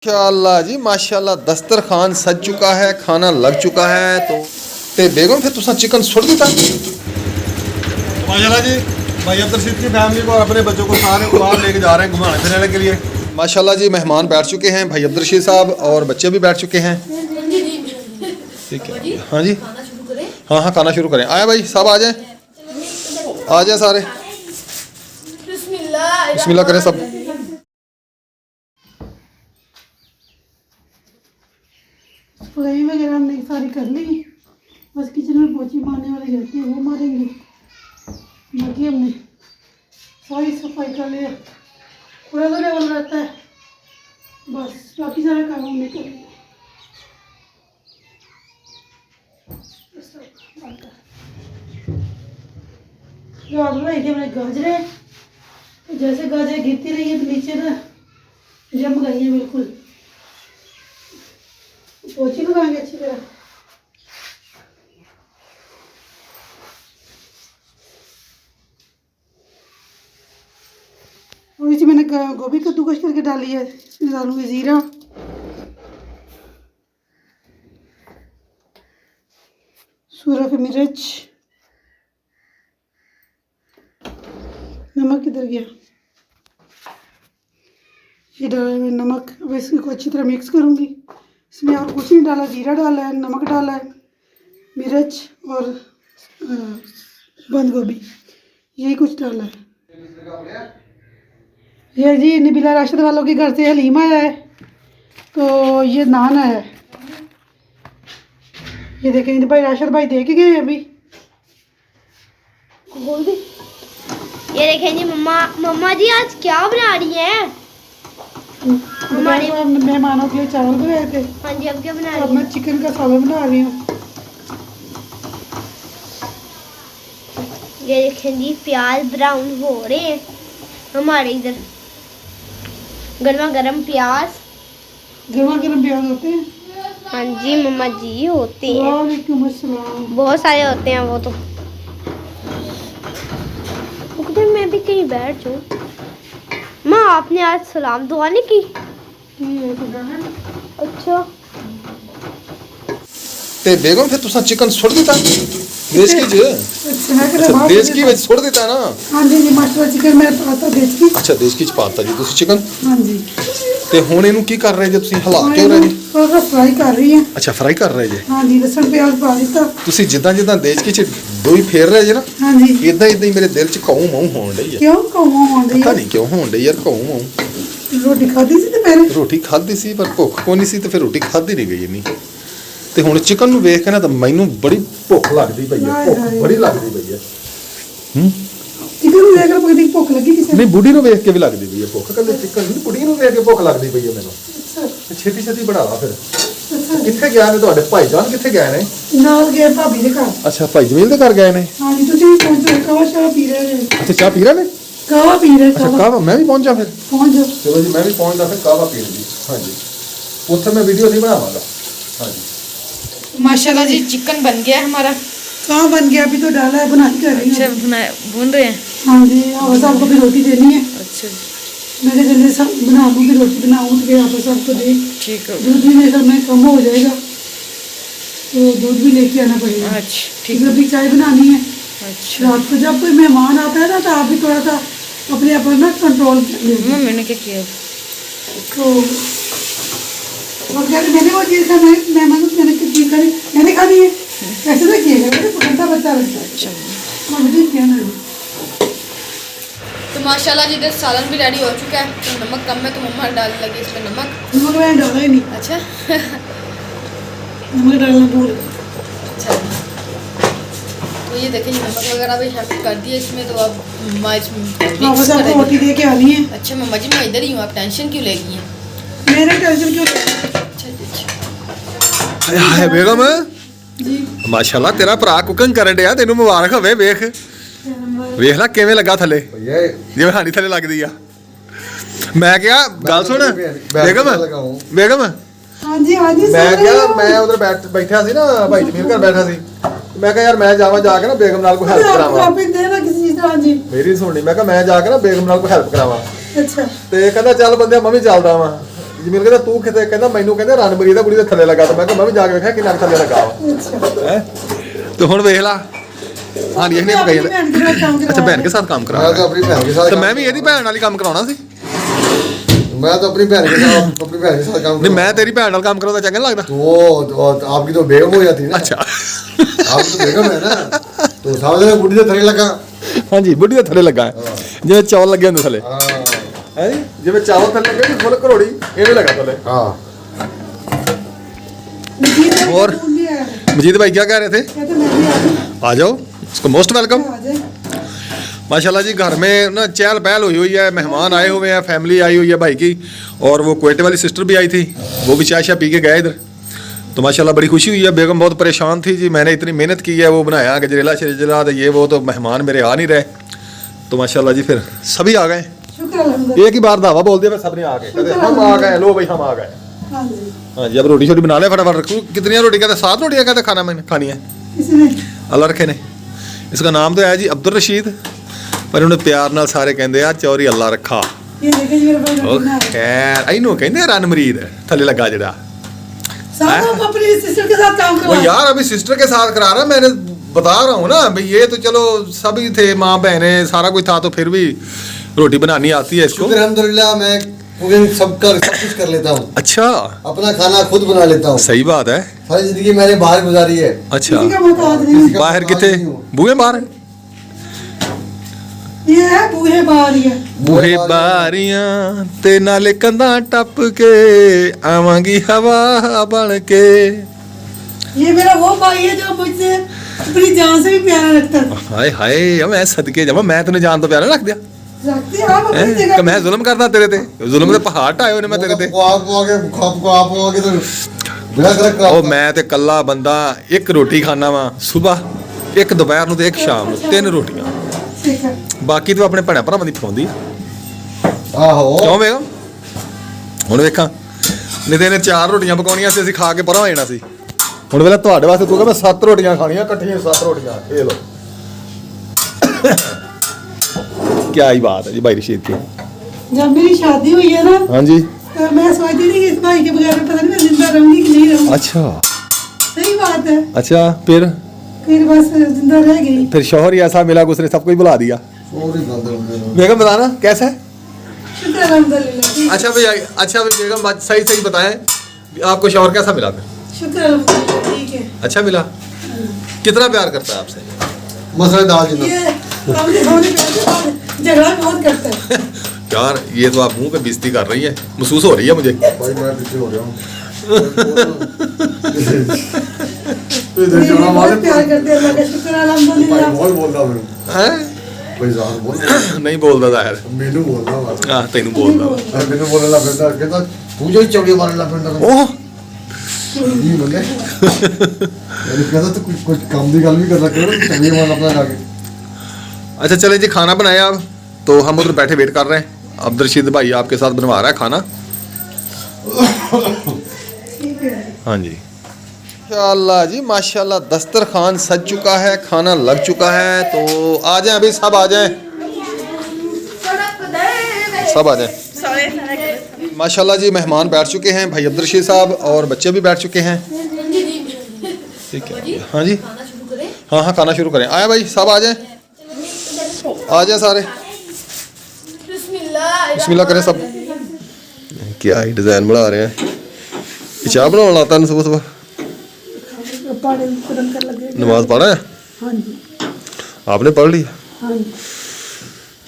माशाल्लाह जी माशाल्लाह दस्तरखान सज चुका है, खाना लग चुका है। तो बेगम फिर तुसा चिकन सुट दिता माशाल्लाह जी। भाई अब्दुल रशीद की फैमिली को और अपने बच्चों को सारे को बाहर लेके जा रहे हैं घुमाने फिराने के लिए। माशाल्लाह जी मेहमान बैठ चुके हैं, भाई अब्दुल रशीद साहब और बच्चे भी बैठ चुके हैं। ठीक है हाँ जी, हाँ हाँ खाना शुरू करें। आया भाई सब आ जाए, आ जाए सारे, बिस्मिल्लाह करें सब। सफाई वगैरह हमने सारी कर ली, बस किचन में पोछी मारने वाले रहते हैं वो मारेंगे। बाकी हमने सारी सफाई कर लिया, थोड़ा सा लेवल रहता है बस, बाकी सारा काम हमने कर लिया। रात में हमने गाजरें, जैसे गाजरें गिरती रही है तो नीचे ना जम गई है बिल्कुल, पोछी लगाएंगे अच्छी तरह। और इसी मैंने गोभी कद्दूकस करके डाली है, इसमें डालूंगी ज़ीरा, सूरख मिर्च, नमक किधर गया, ये डाला है मैंने नमक। अब इसको अच्छी तरह मिक्स करूंगी। इसमें और कुछ नहीं डाला, जीरा डाला है, नमक डाला है, मिर्च और बंद गोभी, यही कुछ डाला है। ये जी नबीला राशिद वालों के घर से हलीम आया है, तो ये नान आया है। ये देखें भाई राशिद भाई दे के गए अभी, बोल दी। ये देखें जी मम्मा जी आज क्या बना रही हैं? हमारे मेहमानों के लिए चावल बनाए थे। हाँ जी, अब क्या बना अब रही मैं हैं? चिकन का सालन बना रही हूँ। ये देखें जी प्याज ब्राउन हो रहे हैं हमारे इधर, गर्मा गर्म प्याज। गर्मा गर्म प्याज होते हैं। हाँ जी मम्मा जी होते हैं, वालेकुम अस्सलाम। बहुत सारे होते हैं वो तो। उधर मैं भी कहीं बैठ जाऊँ। माँ आपने आज सलाम दुआ नहीं की? अच्छा ते बेगम फिर तुसा चिकन सुट दिता देश की ज अच्छा देश की ਵਿੱਚ ਸੁੱਟ ਦਿੱਤਾ ਨਾ। हाँ जी जी मास्टर चिकन मैं पाता देश की। ਅੱਛਾ ਦੇਸ਼ ਕੀ ਚ ਪਾਤਾ ਜੀ ਤੁਸੀਂ चिकन। हाँ जी। ਤੇ ਹੁਣ ਇਹਨੂੰ ਕੀ ਕਰ ਰਹੇ ਜੇ ਤੁਸੀਂ, ਹਿਲਾ ਕਿਉਂ ਰਹੇ ਜੀ? थोड़ा सा फ्राई कर रही है। ਅੱਛਾ ਫਰਾਈ ਕਰ ਰਹੇ ਜੇ हाँ जी, लहसुन प्याज पा दिता। ਤੁਸੀਂ ਜਿੱਦਾਂ ਜਿੱਦਾਂ ਦੇਸ਼ ਕੀ ਚ ਦੋਈ ਫੇਰ ਰਹੇ ਜੇ ਨਾ, हाँ जी। ਇਦਾਂ ਇਦਾਂ ਹੀ ਮੇਰੇ ਦਿਲ ਚ ਕਾਉ ਮਾਉ ਹੋਣ ਡਈ ਹੈ। क्यों कौवा हो रही ਪਤਾ है? ਨਹੀਂ ਕਿਉਂ ਹੋਣ ਡਈ ਯਾਰ ਕਾਉ ਮਾਉ। रोटी खाधी सी दोपहर? ਰੋਟੀ ਖਾਧੀ ਸੀ ਪਰ ਭੁੱਖ ਕੋਈ ਨਹੀਂ ਸੀ, ਤੇ ਫਿਰ ਰੋਟੀ ਖਾਧੀ ਨਹੀਂ ਗਈ ਇੰਨੀ। ਤੇ ਹੁਣ ਚਿਕਨ ਨੂੰ ਵੇਖ ਕੇ ਨਾ ਤਾਂ ਮੈਨੂੰ ਬੜੀ ਭੁੱਖ ਲੱਗਦੀ ਪਈ ਹੈ, ਭੁੱਖ ਬੜੀ ਲੱਗਦੀ ਪਈ ਹੈ। चिकन देख कर पकड़ी भूख लगी किसी ਨਹੀਂ ਬੁੱਢੀ ਨੂੰ ਵੇਖ ਕੇ ਵੀ ਲੱਗਦੀ ਪਈ ਹੈ ਭੁੱਖ, ਕੱਲੇ ਚਿਕਨ ਨਹੀਂ ਬੁੱਢੀ ਨੂੰ ਵੇਖ ਕੇ ਭੁੱਖ ਲੱਗਦੀ ਪਈ ਹੈ ਮੈਨੂੰ। अच्छा ਤੇ ਛੇਤੀ ਛੇਤੀ ਬਣਾ ਲਾ ਫਿਰ। अच्छा। ਕਿੱਥੇ ਗਿਆ ਨੇ ਤੁਹਾਡੇ ਭਾਈਜਾਨ, ਕਿੱਥੇ ਗਏ ਨੇ? नाल गए भाभी के घर। ਅੱਛਾ ਭਾਈ ਜਮੀਲ ਦੇ ਘਰ ਗਏ ਨੇ। हाँ जी, तुझे भी पहुंचो, कहवा शाह पी रहे हैं। ਅੱਛਾ ਚਾਹ ਪੀ ਰਹੇ ਨੇ? कहवा पी रहे ਅੱਛਾ कहवा। ਕਾਹਵਾ ਮੈਂ ਵੀ ਪਹੁੰਚਾ ਫਿਰ। पहुंच जाओ। ਚਲੋ ਜੀ ਮੈਂ ਵੀ ਪਹੁੰਚਦਾ ਫਿਰ ਕਾਹਵਾ ਪੀਣ ਦੀ। ਹਾਂਜੀ ਉੱਥੇ मैं वीडियो नहीं बनावांगा। ਹਾਂਜੀ माशाल्लाह जी चिकन बन गया है हमारा। कहाँ बन गया? अभी तो डाला है, बना कर रही अच्छा हूँ। भून रहे हैं। हाँ जी, और सबको भी रोटी देनी है। अच्छा मैं कहा जल्दी सब बना दूँ, फिर रोटी बनाऊँ तो फिर आप सबको दे। ठीक है। दूध भी मेरे घर में कम हो जाएगा तो दूध भी लेके आना पड़ेगा। अच्छा ठीक फिर है। अभी चाय बनानी है। अच्छा रात को जब कोई मेहमान आता है ना तो आप भी थोड़ा सा अपने आप ना कंट्रोल कर लें। मैंने क्या किया? तो और क्या मैंने वो चीज़ का मेहमान को मैंने किस चीज़ का मैंने खा ली है, ऐसे ना किएगा, मेरे पकड़ता बच्चा लगता है। अच्छा हाँ मुझे क्या ना तो माशाल्लाह जी इधर सालन भी रेडी हो चुका है। तो नमक कम है तो मम्मा डालने लगी इसमें नमक। नमक मैंने डाला ही नहीं। अच्छा नमक डालना भूल। अच्छा तो ये देखिए नमक वगैरह भी शामिल कर दिए इसमें। तो अब मम्मा इसमें हाँ मिक्स बस आपको रोटी करेंगी। दे के आनी है। अच्छा मम्मा जी मैं इधर ही हूँ, आप टेंशन क्यों ले गई हैं? मेरे टेंशन क्यों ले? अच्छा जी अच्छा। ਹਾਏ ਬੇਗਮ जी ਮਾਸ਼ਾਅੱਲਾ ਤੇਰਾ ਭਰਾ ਕੁਕਿੰਗ ਕਰਨ ਡਿਆ, ਤੈਨੂੰ ਮੁਬਾਰਕ ਹੋਵੇ। ਵੇਖ ਵੇਖ ਲੈ ਕਿਵੇਂ ਲੱਗਾ ਥੱਲੇ, ਜਿਵੇਂ ਹਾਨੀ ਥੱਲੇ ਲੱਗਦੀ ਆ। ਮੈਂ ਕਿਹਾ ਗੱਲ ਸੁਣ ਬੇਗਮ ਬੇਗਮ हाँ जी हाँ जी ਮੈਂ सुन ਕਿਹਾ रही हूँ। ਮੈਂ ਉਧਰ ਬੈਠਿਆ ਸੀ ਨਾ, ਭਾਈ ਜਮੀਲ ਘਰ ਬੈਠਾ ਸੀ। ਮੈਂ ਕਿਹਾ ਯਾਰ ਮੈਂ ਜਾਵਾਂ ਜਾ ਕੇ ਨਾ ਬੇਗਮ ਨਾਲ ਕੋਈ ਹੈਲਪ आपको ਕਰਾਵਾਂ। टॉपिक देना किसी चीज़ का। हाँ जी ਮੇਰੀ ਸੁਣਨੀ, ਮੈਂ ਕਿਹਾ ਮੈਂ ਜਾ ਕੇ ਨਾ ਬੇਗਮ ਨਾਲ ਕੋਈ ਹੈਲਪ ਕਰਾਵਾਂ। अच्छा। ਤੇ ਕਹਿੰਦਾ ਚੱਲ ਬੰਦਿਆ ਮੈਂ ਵੀ ਚੱਲਦਾ ਵਾਂ। ਜਮੀਲ ਕਹਿੰਦਾ ਤੂੰ ਕਿਤੇ ਕਹਿੰਦਾ ਮੈਨੂੰ ਕਹਿੰਦੇ ਰਣਬੀਰ ਦਾ ਕੁੜੀ ਦੇ ਥੱਲੇ ਲੱਗਾ ਤਾਂ ਮੈਂ ਕਿਹਾ ਮੈਂ ਵੀ ਜਾ ਕੇ ਵੇਖਿਆ ਕਿੰਨਾ ਕੁ ਥੱਲੇ ਲੱਗਾ ਵਾ ਹੈ ਤੇ ਹੁਣ ਵੇਖ ਲਾ हाँ ये नहीं पकाई अच्छा बहन के साथ काम करा मैं तो अपनी बहन के साथ तो मैं भी ਇਹਦੀ ਭੈਣ ਨਾਲ ਹੀ ਕੰਮ ਕਰਾਉਣਾ ਸੀ मैं तो अपनी बहन के साथ काम नहीं मैं तेरी भैन नाल काम कराਉਂਦਾ चंगा नहीं लगता तो आपकी तो बेगम हो जाती है ना अच्छा आप तो बेगम है ना तो सामने बुढ़ी से थले लगा हाँ जी बुढ़ी ਦੇ ਥੱਲੇ ਲੱਗਾ ਹੈ ਜਿਵੇਂ ਚੌਲ ਲੱਗੇ ਹੁੰਦੇ ਥੱਲੇ हाँ ਹੈ ਜੀ ਜਿਵੇਂ ਚਾਵਲ ਥੱਲੇ ਲੱਗੇ ਫੁੱਲ ਘਰੋੜੀ ਇਹਦੇ ਲੱਗਾ ਥੱਲੇ हाँ और मजीद भाई क्या कह रहे थे आ जाओ इसको मोस्ट वेलकम माशाल्लाह जी घर में ना चहल पहल हुई हुई है मेहमान आए हुए हैं फैमिली आई हुई है भाई की और वो कुवैत वाली सिस्टर भी आई थी वो भी चाय पी के गए इधर तो माशाल्लाह बड़ी खुशी हुई है बेगम बहुत परेशान थी जी मैंने इतनी मेहनत की है वो बनाया गजरेला शजरेला तो ये वो तो मेहमान मेरे आ नहीं रहे तो माशाल्लाह जी फिर सभी आ गए एक ही बार दावा बोल दिया फिर सब ने आ गए कहते हम आ गए लो भाई हम आ गए हाँ जी अब रोटी शोटी बना ले फटाफट रखूँ कितनी रोटी कहते 7 रोटियाँ कहते खाना मैंने खानी है अल्लाह रखे ने इसका नाम तो है जी अब्दुल रशीद पर उन्हें प्यार नाल सारे कहते हैं चौरी अल्लाह रखा खैर इनू कहते रनमरीद थले लगा जड़ा अपनी सिस्टर के साथ काम वो यार अभी सिस्टर के साथ करा रहा मैंने बता रहा हूँ ना भाई ये तो चलो सभी थे माँ बहने सारा कुछ था तो फिर भी रोटी बनानी आती है इसको अल्हम्दुलिल्लाह मैं कुकिंग सब कुछ कर लेता हूँ अच्छा अपना खाना खुद बना लेता हूँ सही बात है सारी जिंदगी मैंने बाहर गुजारी है अच्छा किसी का बाहर मोहताज कितने नहीं हूँ। बूहे बाहर ये है बूहे बारियां बूहे बारियां ते नाले कंधा टप के आवांगी हवा बन के ये मेरा वो भाई है जो मुझसे अपनी जान से भी प्यारा रखता है हाय हाय मैं सदके जावा मैं तूने जान तो प्यारा रख दिया रखते हैं आप अपनी हैं? जगह कि मैं जुल्म करदा तेरे ते जुल्म दे पहाड़ ढाए होने मैं तेरे ते आप आगे तो बिना कर ओ मैं ते कल्ला बंदा एक रोटी खाना वा सुबह एक दोपहर ਨੂੰ ਤੇ ਇੱਕ ਸ਼ਾਮ ਨੂੰ 3 ਰੋਟੀਆਂ ठीक है ਬਾਕੀ ਤੂੰ ਆਪਣੇ ਭੈਣਾਂ ਭਰਾਵਾਂ ਦੀ ਖਵਾਉਂਦੀ आहो ਕਿਉਂ ਵੇਖਾਂ ਹੁਣ ਵੇਖਾਂ ਨਹੀਂ ਤੇ ਇਹਨੇ 4 ਰੋਟੀਆਂ ਪਕਾਉਣੀਆਂ ਸੀ ਅਸੀਂ ਖਾ ਕੇ ਪਰਾਂ ਹੋ ਜਾਣਾ ਸੀ ਹੁਣ ਵੇਲੇ ਤੁਹਾਡੇ ਵਾਸਤੇ ਤੂੰ ਕਹਿੰਦਾ ਮੈਂ 7 ਰੋਟੀਆਂ ਖਾਣੀਆਂ ਇਕੱਠੀਆਂ 7 ਰੋਟੀਆਂ ਇਹ ਲੋ क्या ही बात है जी भाई रशीद की जब मेरी शादी हुई है ना हाँ जी तो मैं सोचती थी कि इस भाई के बगैर पता नहीं मैं जिंदा रहूंगी कि नहीं रहूंगी अच्छा सही बात है अच्छा फिर बस जिंदा रह गई फिर शौहर ही ऐसा मिला कि उसने सब कुछ बुला दिया सॉरी बंदर बेगम बताना कैसा है शुक्र अल्हम्दुलिल्लाह ठीक। अच्छा भाई बेगम बात सही सही बताएं कि आपको शौहर कैसा मिला फिर शुक्र अल्हम्दुलिल्लाह ठीक है अच्छा मिला कितना प्यार करता है आपसे मसलेदार जिन्ना ये हमने होने पे झगड़ा बहुत करता है यार ये तो आप मुंह पे बेइज्जती कर रही है महसूस हो रही है मुझे भाई मैं पीछे हो रहा हूँ ये बहुत प्यार करते हैं अल्लाह का शुक्र भाई अल्हम्दुलिल्लाह बहुत बोलता मैं हैं भाई जान बोल नहीं बोलता जाहिर मेनू बोलता मैं हाँ तेनू बोलता मेनू बोलने लग पैंदा कहता तू जो चौड़ी मारने लग पैंदा ओह जी बंदे यानी कहता तो कुछ काम दी गल भी कर रहा करो चौड़ी मारना अपना जाके अच्छा चले जी खाना बनाया अब तो हम उधर बैठे वेट कर रहे हैं अब्दुल रशीद भाई आपके साथ बनवा रहा है खाना ठीक है हाँ जी माशाल्लाह जी माशाल्लाह दस्तरखान सज चुका है खाना लग चुका है तो आ जाएं अभी सब आ जाएं सब आ जाएं माशाल्लाह जी मेहमान बैठ चुके हैं भाई अब्दुल रशीद साहब और बच्चे भी बैठ चुके हैं ठीक है हाँ जी हाँ हाँ खाना शुरू करें आया भाई सब आ जाएं आ जाए सारे बिस्मिल्लाह करें सब क्या ही डिजाइन बना रहे हैं चाय बनाने लाता है सुबह सुबह नमाज पढ़ा है हाँ जी आपने पढ़ लिया हाँ जी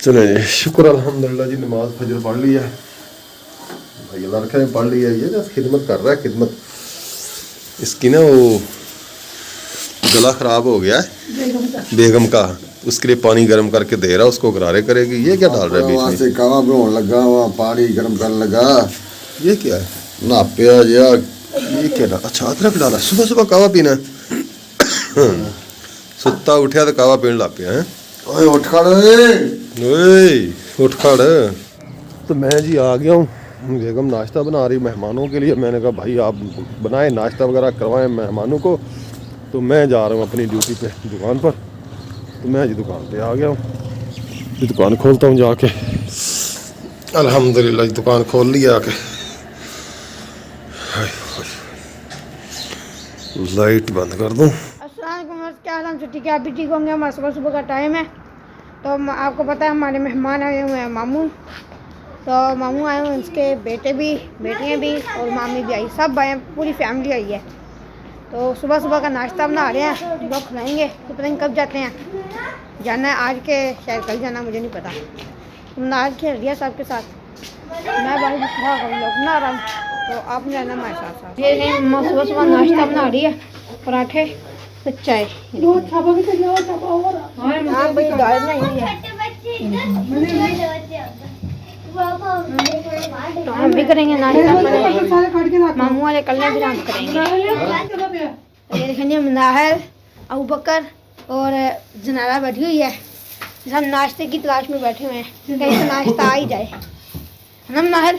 चलो जी शुक्र अल्हम्दुलिल्लाह जी नमाज फजर पढ़ ली है भाई अल्लाह रखे पढ़ ली है ये ना खिदमत कर रहा है खिदमत इसकी ना वो गला खराब हो गया है बेगम का उसके लिए पानी गर्म करके दे रहा उसको गरारे करेगी ये क्या डाल रहा है बीच में कावा बनाने लगा वहाँ पानी गर्म करने लगा ये क्या है ना पिया जिया ये क्या डाला अच्छा अदरक डाला सुबह सुबह कावा पीना है सुत्ता उठा तो कावा पीने लग पिया है ओए उठ खड़ ओए ओए उठ खड़ तो मैं जी आ गया हूँ बेगम नाश्ता बना रही मेहमानों के लिए मैंने कहा भाई आप बनाएं नाश्ता वगैरह करवाएं मेहमानों को तो मैं जा रहा हूँ अपनी ड्यूटी पे दुकान पर तो मैं जी दुकान पे आ गया हूँ दुकान खोलता हूँ जाके अल्हम्दुलिल्लाह दुकान खोल लिया आके लाइट बंद कर दूं। अस्सलाम, क्या हाल है? ठीक है, आप भी ठीक होंगे। हमारा सुबह सुबह का टाइम है। तो आपको पता है हमारे मेहमान आए हुए हैं मामू। तो मामू आए हुए हैं, उसके बेटे भी, बेटियाँ भी और मामी भी आई, सब आए, पूरी फैमिली आई है। तो सुबह सुबह का नाश्ता बना रहे हैं, लोग खिलाएंगे। तो पता नहीं कब जाते हैं, जाना है आज के शायद कल जाना, मुझे नहीं पता। तुमने आज खेल दिया सबके साथ, मैं भाई लोग बना रहा हूँ, तो आपने जाना हमारे साथ साथ। ये सुबह सुबह नाश्ता बना रही है, पराठे तो चाय। हाँ भाई, दाल बनाई हुई है। तो हम भी करेंगे नाश्ता, मामू वाले कल भी नाश्ता करेंगे। ये देखेंगे नाहल, अबू बकर और जनारा बैठी हुई है। हम नाश्ते की तलाश में बैठे हुए हैं, कहीं से नाश्ता आ ही जाए। हम नाहल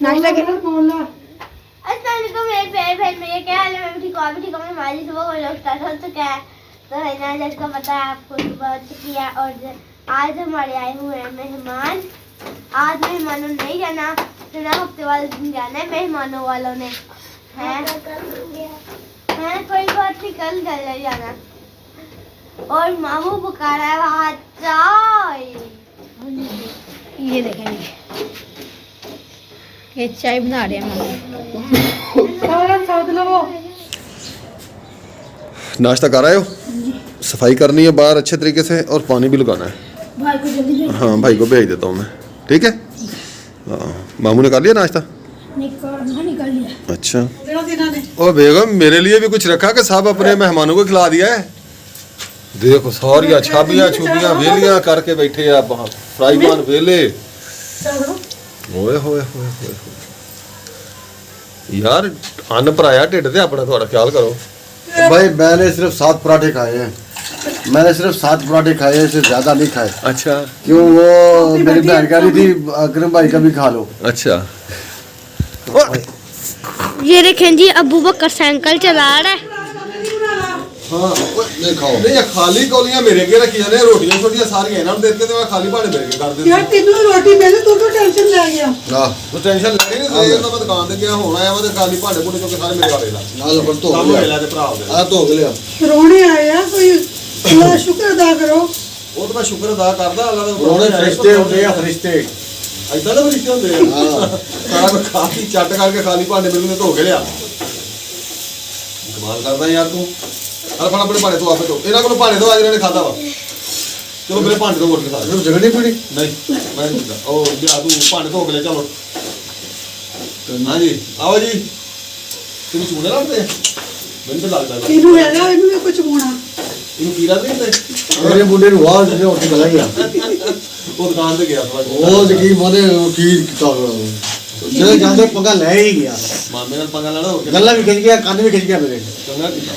नाश्ता के अस्सलामुअलैकुम मेरे प्यारे बहन, मेरे क्या हाल है? मैं भी ठीक हूँ, आप भी ठीक होंगे। हमारी सुबह को लोग स्टार्ट हो चुका है। तो है ना, जैसा पता है आपको, सुबह हो चुकी है और आज हमारे आए हुए हैं मेहमान। आज मेहमानों ने नहीं जाना, फिर हफ्ते वाले दिन जाना है मेहमानों वालों ने, है कोई बात नहीं, कल चले जाना। और मामू पका रहा है वहाँ चाय। ये देखेंगे, ये चाय बना रहे हैं मामू। नाश्ता कर आए हो? सफाई करनी है बाहर अच्छे तरीके से और पानी भी लगाना है। भाई को जल्दी हाँ, भाई को भेज देता हूँ मैं, ठीक है? हाँ, मामू ने कर लिया नाश्ता? निकल लिया। अच्छा। ओ बेगम, मेरे लिए भी कुछ रखा कि साहब अपने मेहमानों को खिला दिया है? देखो सारिया छाबियां छुबियां वेलियां करके बैठे आप वहाँ, फ्राई पैन वेले। ओए होए होए होए यार, अन्न भराया ढिड ते अपना, थोड़ा ख्याल करो। भाई मैंने सिर्फ 7 पराठे खाए हैं, मैंने सिर्फ 7 पराठे खाए हैं, इससे ज्यादा नहीं खाए। अच्छा। क्यों, वो मेरी बहन कह रही थी अकरम भाई का भी खा लो। अच्छा। ये देखें जी, अबू बकर साइकिल चला रहा है। हाँ, नहीं खाओ। नहीं, ये खाली कौलियां मेरे के रखी जाने, रोटियां छोटियां सारी इन्हां ਨੂੰ देते ते मैं खाली भाड़े मेरे के कर देता। यार तेनू रोटी मिले, तू तो टेंशन ले गया। ना तो टेंशन लेनी नहीं, सही मैं दुकान ते गया होना है, मैं ते खाली भाड़े भूड़े चुके सारे मेरे वाले ला नाल पर तो काम ले ते भरा दे। आ तो हो गया। रोने आए यार, कोई अल्लाह का शुक्र अदा करो। वो तो मैं शुक्र अदा करदा, अल्लाह दा रोने फरिश्ते होते हैं, फरिश्ते। ऐसा ना फरिश्ते होंदे आ। सारा कुछ खाली चट करके खाली भाड़े मेरे ने धो के लिया। कमाल करदा यार तू। अरे फड़ा अपने भाड़े तो आपे तो इन्हां कोल भाड़े तो आज इन्हां ने खाता वा। चलो मेरे भांडे तो वोट के खा लो। जगह नहीं पड़ी। नहीं मैं नहीं पीता। ओ जा तू भांडे धो के ले, चलो। हाँ जी, आओ जी। तुम चूने लाते मैंने तो लगता है तेनू है ना, इनू भी कुछ होना। इन्हू कीड़ा नहीं होता? मेरे मुंडे ਨੂੰ ਆਵਾਜ਼ ਦੇ ਉੱਠ ਕੇ ਲਾਇਆ वो दुकान पे गया था ਉਹ ਜੀ ਮੋਨੇ ਖੀਰ ਕੀਤਾ ਜਿਹੜੇ ਜਾਂਦੇ ਪੰਗਾ ਲੈ ਹੀ ਗਿਆ मामे नाल पंगा लेना हो गया ਗੱਲਾਂ ਵੀ ਖਿੱਚ ਗਿਆ ਕੰਨ ਵੀ ਖਿੱਚ ਗਿਆ ਮੇਰੇ चंगा कीता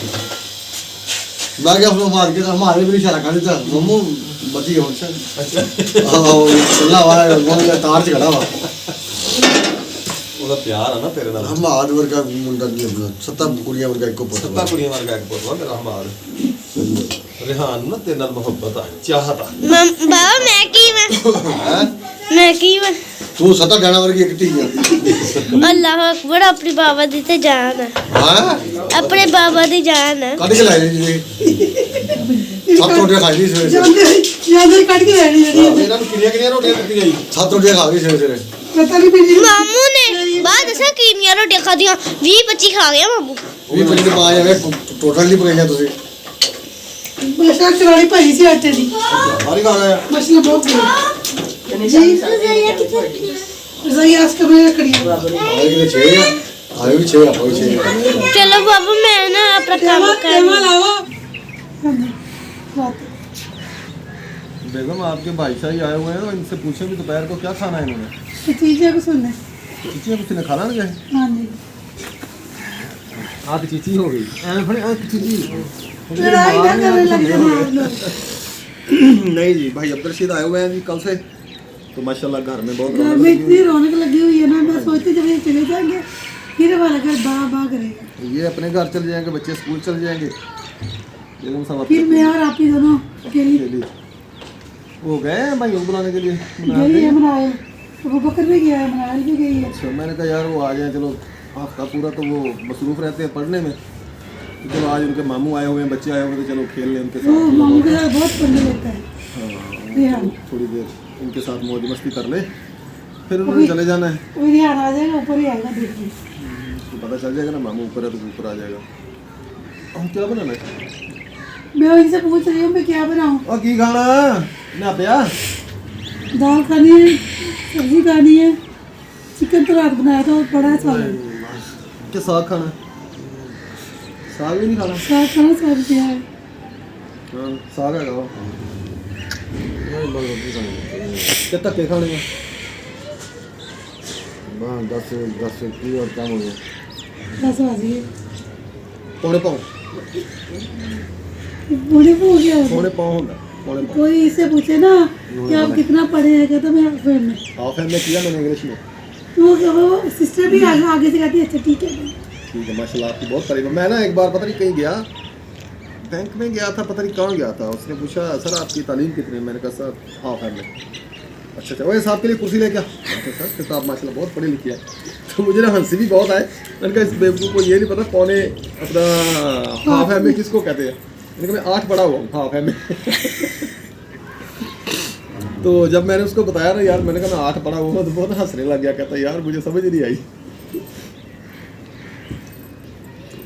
ਮੈਂ ਕਿਹਾ ਫਲੋ ਮਾਰ ਕੇ ਤਾਂ ਹਮਾਰੇ ਵੀ ਇਸ਼ਾਰਾ ਕਰ ਦਿੱਤਾ ਮੰਮੂ ਬਤੀ ਹੁਣ ਸੇ अच्छा ਆਹੋ ਚੱਲਾ ਵਾ ਮੋਨੇ ਤਾਰ ਚ ਖੜਾ ਵਾ ਉਹਦਾ ਪਿਆਰ ਆ ਨਾ ਤੇਰੇ ਨਾਲ ਹਮਾਦ ਵਰਗਾ ਮੁੰਡਾ ਨਹੀਂ ਆਪਣਾ ਸੱਤਾ ਕੁੜੀਆਂ ਵਰਗਾ ਇੱਕੋ ਪੁੱਤ ਸੱਤਾ ਕੁੜੀਆਂ ਵਰਗਾ ਇੱਕ ਪੁੱਤ ਵਾ ਮੇਰਾ ਹਮਾਦ ਰਿਹਾਨ ਨੂੰ ਨਾ ਤੇਰੇ ਨਾਲ ਮੁਹੱਬਤ ਆ ਚਾਹਤ ਆ बाबा मैं की मैं ਹੈ मैं की मैं ਤੂੰ ਸੱਤਾ ਜਾਣਾ ਵਰਗੀ ਇੱਕ ਧੀ ਆ अल्लाह अकबर, अपने बाबा दी ते जान है, ਹਾਂ अपने बाबा दी जान है। ਕੱਢ ਕੇ ਲੈ ਜੀ ਸੱਤ ਰੋਟੀਆਂ ਖਾਈ ਲਈ ਸਵੇਰੇ ਜਾਂਦੇ ਜਾਂਦੇ ਕੱਢ ਕੇ ਲੈਣੀ ਜਿਹੜੀ ਇਹਨਾਂ ਨੂੰ ਕਿੰਨੀਆਂ ਰੋਟੀਆਂ ਦਿੱਤੀਆਂ ਜੀ 7 ਰੋਟੀਆਂ ਖਾ ਗਈ ਸਵੇਰੇ ਸਵੇਰੇ ਪਤਾ ਨਹੀਂ ਮੇਰੀ मामू ने बाद ऐसा कीनिया रोटियां खादियां 20-25 खा गया मामू। 20 ਪਾ ਜਾਵੇ ਟੋਟਲ ਨਹੀਂ ਪਕਾਈਆਂ ਤੁਸੀਂ ਬਸ਼ਾ ਚਰਾਣੀ ਭਾਈ ਸੀ ਆਟੇ ਦੀ, ਸਾਰੀ ਖਾ ਗਏ ਮਸਲਾ ਬਹੁਤ ਬੜਾ ਜੀ। ਰਜ਼ਾਈ ਆਸ ਕਮਰੇ ਰੱਖਣੀ ਆਏ ਕਿ 6 ਆ ਆਏ ਵੀ 6 ਆ ਕੋਈ 6 चलो बाबू मैं ना अपना काम कर केवा लावा बेगम आपके भाई साहब आए हुए हैं तो इनसे पूछें कि दोपहर को क्या खाना है इन्होंने चीजें को सुनने। चीची किसी ने खाना नहीं है हाँ जी, आती चीची हो गई ऐਵੇਂ फड़े चीची लड़ाई ना करने लग जाए आप लोग। नहीं जी, भाई अब्दुल रशीद आए हुए हैं जी कल से, तो माशाल्लाह घर में बहुत घर रौनक में लगी इतनी रौनक लगी हुई है ना, मैं सोचती जब ये चले जाएंगे फिर हमारा घर बा करेगा, हुई है। ये अपने घर चले जाएंगे, बच्चे स्कूल चले जाएंगे, ये लोग सब फिर मैं और आप ही दोनों अकेली अकेले हो गए हैं भाइयों को बुलाने के लिए गई है बनाए। वो बकर भी गया है, मनाल भी गई है। अच्छा मैंने कहा यार वो आ जाए, चलो हफ्ता पूरा तो वो मसरूफ रहते हैं पढ़ने में, तो चलो आज उनके मामू आए हुए हैं, बच्चे आए हुए हैं, तो चलो खेल लें उनके वो साथ। मामू के साथ बहुत पढ़ने लगता है। हाँ, थोड़ी देर उनके साथ मौज मस्ती कर ले, फिर उन्होंने चले जाना है। वो ध्यान आ जाएगा, ऊपर ही आएगा देखिए। तो पता चल जाएगा ना मामू ऊपर है तो ऊपर आ जाएगा। हम क्या बनाना है? मैं उनसे पूछ रही हूँ मैं क्या बनाऊँ। और की खाना ना पिया? दाल खानी है, सब्जी खानी है, चिकन तो रात बनाया था वो पड़ा है साग। क्या साग खाना? साग भी नहीं खाना? साग खाना, साग दिया है। हाँ साग है खाओ। कितना के खाने में? 10 की और कम हो गया। 10 बजे पौने पाँव बूढ़े को हो गया है। पौने पाँव होगा, पौने पाँव। कोई इससे पूछे ना कि आप कितना पढ़े हैं, कहता मैं हाफ में। हाफ एम किया मैंने इंग्लिश में। वो सिस्टर भी आगे से कहती है अच्छा ठीक है। ठीक है माशाल्लाह आपकी बहुत तारीफ। मैं ना एक बार पता नहीं कहीं गया, बैंक में गया था, पता नहीं कहाँ गया था, उसने पूछा सर आपकी तालीम कितनी है? मैंने कहा सर हाफ एम। अच्छा वही साहब के लिए कुर्सी लेके सर फिर तो आप माशाल्लाह बहुत पढ़े लिखे हैं। तो मुझे ना हंसी भी बहुत आए। मैंने कहा इस बेवकूफ़ को ये नहीं पता पौने अपना हाफ एम में किसको कहते हैं। मैंने कहा मैं 8 पढ़ा हुआ हूँ हाफ एम में। तो जब मैंने उसको बताया ना यार, मैंने कहा मैं 8 पढ़ा हुआ हूँ, तो बहुत हंसने लग गया, कहता यार मुझे समझ नहीं आई।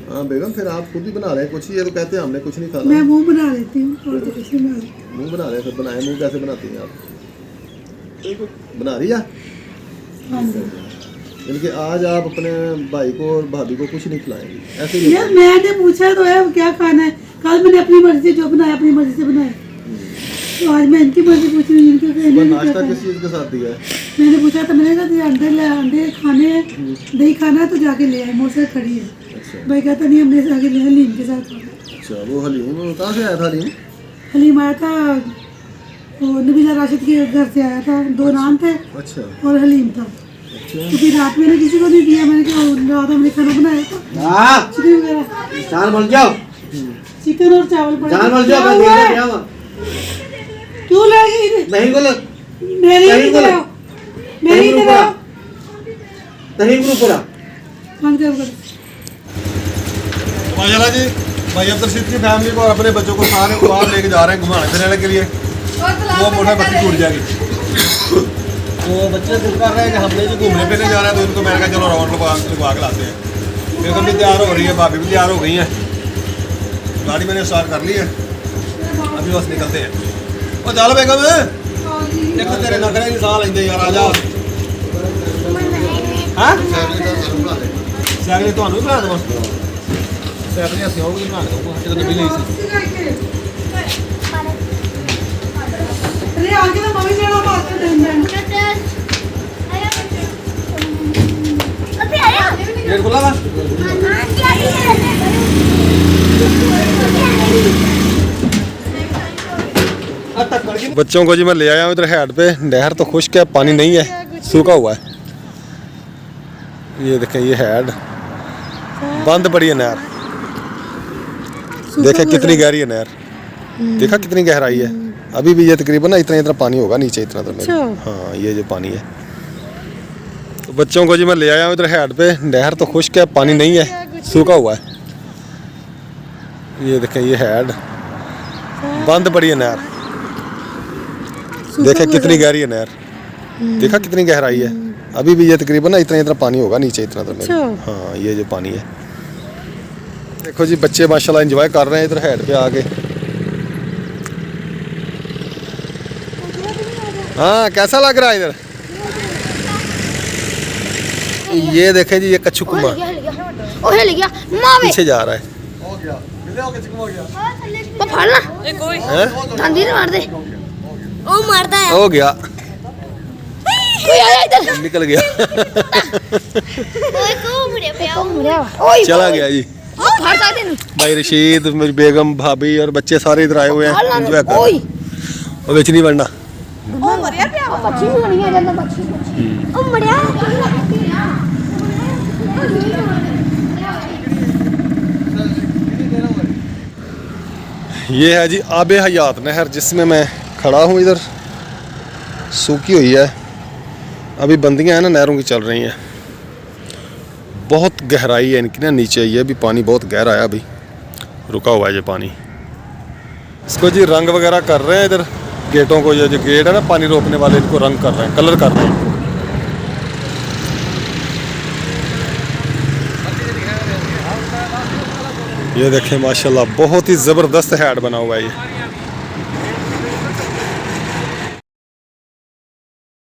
हाँ बेगम फिर आप खुद ही बना रहे हैं कुछ, ये तो कहते हैं हमने कुछ नहीं खाना। मैं मुंह बना लेती हूँ और तो कुछ नहीं बना। मुंह बना रहे हैं, फिर बनाए मुंह कैसे बनाती हैं आप? बना रही है? हाँ जी। यानी कि आज आप अपने भाई को और भाभी को कुछ नहीं खिलाएंगी ऐसे ही? यार मैंने पूछा तो है क्या खाना है, कल मैंने अपनी मर्जी से जो बनाया अपनी मर्जी से बनाया, तो आज मैं इनकी मर्जी पूछ रही हूँ इनके कहने में नाश्ता क्या किस खाना। चीज़ के साथ दिया है? मैंने पूछा तो मैंने कहा अंडे खाने हैं, दही खाना है तो जाके ले आए, मोटर खड़ी है। अच्छा भाई कहता नहीं हमने जाके ले हलीम के साथ खाना। अच्छा वो हलीम कहाँ से आया था? हलीम हलीम आया था वो नबीला राशिद के घर से आया था, 2 नान थे अच्छा और हलीम था। अच्छा क्योंकि रात मैंने किसी को नहीं दिया, मैंने कहा रात हमने खाना बनाया था चिकन वगैरह। जान बोल जाओ, चिकन और चावल पड़े। जान बोल जाओ, क्या मैं हुआ देखने है? गया हूँ। क्यों लगी? नहीं बोलो, मेरी नहीं ही बोलो। तरह मेरी ही तरह नहीं गुरु पूरा। बंद कर। माशाल्लाह जी भाई अब्दुल रशीद की फैमिली को और अपने बच्चों को सारे को बाहर लेके जा रहे हैं घुमाने फिराने के लिए। वो मोटर बत्ती टूट जाएगी। तो बच्चे जिद कर रहे हैं कि हमने जी घूमने फिरने जा रहे हैं, तो उनको मैंने कहा चलो राउंड लगवा के लाते हैं। बेगम भी तैयार हो रही है, भाभी भी तैयार हो गई हैं, गाड़ी मैंने स्टार्ट कर ली है, अभी बस निकलते हैं। और चल बेगम एक तो तेरे नखरे नहीं साल लेंगे यार, आ जा। हाँ सैकड़े तो भी बना देव सैकड़े ਅਸੀਂ ਉਹ ਵੀ ਬਣਾ ਦਊਂਗਾ ਜਦੋਂ ਨਵੀਂ ਲਈ ਸੀ। अरे आगे तो मम्मी मेरा बात कर देंगे। अभी आया गेट खुला था। बच्चों को जी मैं ले आया हूँ इधर हेड पे। नहर तो खुश्क है, पानी नहीं है, सूखा हुआ है। ये देखें ये हेड बंद पड़ी है नहर। देखें कितनी गहरी है नहर, देखा कितनी गहराई है। अभी भी ये तकरीबन ना इतना पानी होगा नीचे, इतना तो नहीं। हाँ ये जो पानी है। तो बच्चों को जी मैं ले आया हूँ इधर हेड पे। नहर तो खुश्क है, पानी नहीं है, सूखा हुआ है। ये देखें ये हेड बंद पड़ी है नहर। देखें कितनी गहरी है नहर, देखा कितनी गहराई है। अभी भी ये तकरीबन ना इतना पानी होगा नीचे, इतना तो नहीं। हाँ ये जो पानी है। देखो जी बच्चे माशाल्लाह एंजॉय कर रहे हैं इधर हेड पे आके। हाँ कैसा लग रहा है इधर? ये देखें जी ये कच्छू कुमार ओहे ले गया मावे पीछे जा रहा है। हो गया कितने हो गए चिकन हो गया? वो फाड़ना हैं? गांधी ने मार दे ओ मारता है हो गया, कोई आया इधर निकल गया। ओए को मुड़े पे आओ मुड़े चला गया जी। ओ फाड़ सकते हैं भाई रशीद, मेरी बेगम, भाभी और बच्चे सारे इधर आए हुए हैं एंजॉय कर रहे हैं। और बेच नहीं बनना। ओ मरिया पे आओ बच्ची नहीं आ जाता बच्ची ओ मरिया ये है जी आबे हयात नहर जिसमें मैं खड़ा हूँ। इधर सूखी हुई है, अभी बंदियां हैं ना नहरों की चल रही हैं, बहुत गहराई है इनकी ना नीचे, ये भी पानी बहुत गहरा है, अभी रुका हुआ है ये पानी। इसको जी रंग वगैरह कर रहे हैं इधर गेटों को, ये जो गेट है ना पानी रोकने वाले, इनको रंग कर रहे हैं, कलर कर रहे हैं। ये देखें माशाल्लाह बहुत ही ज़बरदस्त हैड बना हुआ है ये।